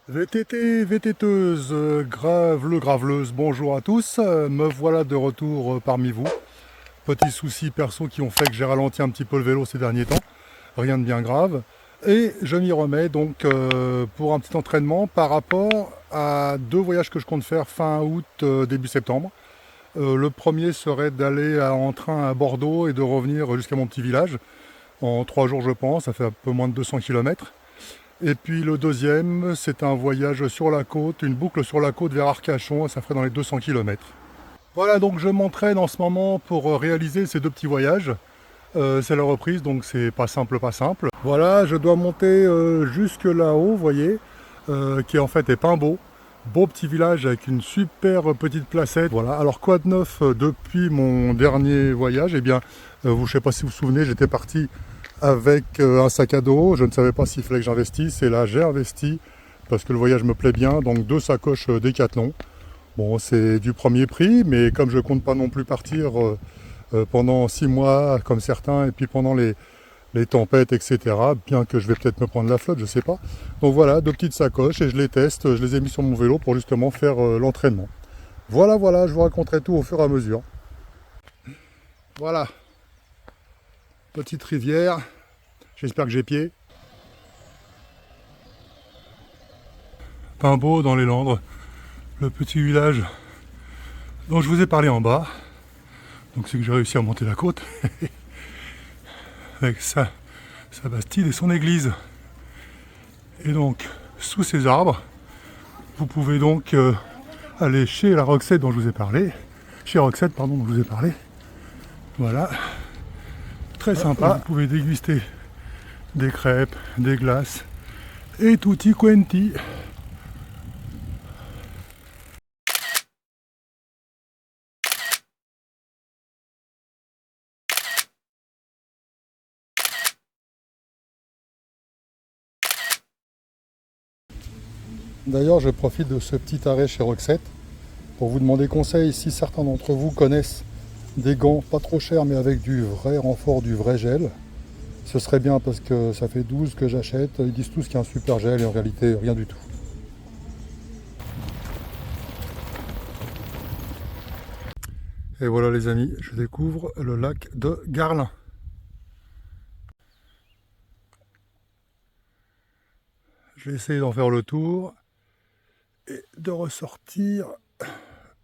VTT, VTTeuse, graveleux, graveleuse, bonjour à tous, me voilà de retour parmi vous. Petits soucis perso qui ont fait que j'ai ralenti un petit peu le vélo ces derniers temps, rien de bien grave. Et je m'y remets donc pour un petit entraînement par rapport à deux voyages que je compte faire fin août, début septembre. Le premier serait d'aller en train à Bordeaux et de revenir jusqu'à mon petit village. En 3 jours je pense, ça fait un peu moins de 200 km. Et puis le deuxième, c'est un voyage sur la côte, une boucle sur la côte vers Arcachon, ça ferait dans les 200 km. Voilà, donc je m'entraîne en ce moment pour réaliser ces deux petits voyages. C'est la reprise, donc c'est pas simple, pas simple. Voilà, je dois monter jusque là-haut, vous voyez, qui en fait est Pimbaud. Beau petit village avec une super petite placette. Voilà, alors quoi de neuf depuis mon dernier voyage? Eh bien, je ne sais pas si vous vous souvenez, j'étais parti avec un sac à dos. Je ne savais pas s'il fallait que j'investisse, et là j'ai investi parce que le voyage me plaît bien. Donc deux sacoches Decathlon. Bon, c'est du premier prix, mais comme je compte pas non plus partir pendant 6 mois comme certains, et puis pendant les tempêtes, etc., bien que je vais peut-être me prendre la flotte, je sais pas. Donc voilà, deux petites sacoches et je les teste, je les ai mis sur mon vélo pour justement faire l'entraînement. Voilà, voilà, je vous raconterai tout au fur et à mesure. Voilà, petite rivière, j'espère que j'ai pied. Pimbaud dans les Landes, le petit village dont je vous ai parlé en bas. Donc c'est que j'ai réussi à monter la côte avec sa bastide et son église. Et donc sous ces arbres, vous pouvez donc aller chez la Roxette dont je vous ai parlé. Chez Roxette, pardon, dont je vous ai parlé. Voilà, très sympa. Vous pouvez déguster des crêpes, des glaces et tutti quanti. D'ailleurs, je profite de ce petit arrêt chez Roxette pour vous demander conseil si certains d'entre vous connaissent des gants pas trop chers mais avec du vrai renfort, du vrai gel. Ce serait bien parce que ça fait 12 que j'achète. Ils disent tous qu'il y a un super gel et en réalité rien du tout. Et voilà les amis, je découvre le lac de Garlin. Je vais essayer d'en faire le tour et de ressortir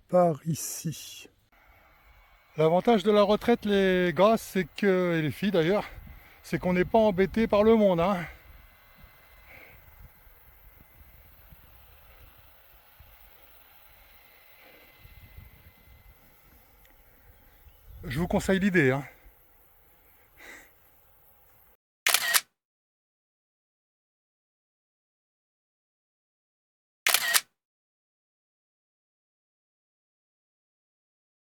par ici. L'avantage de la retraite, les gars, c'est que, et les filles d'ailleurs, c'est qu'on n'est pas embêté par le monde, hein. Je vous conseille l'idée, hein.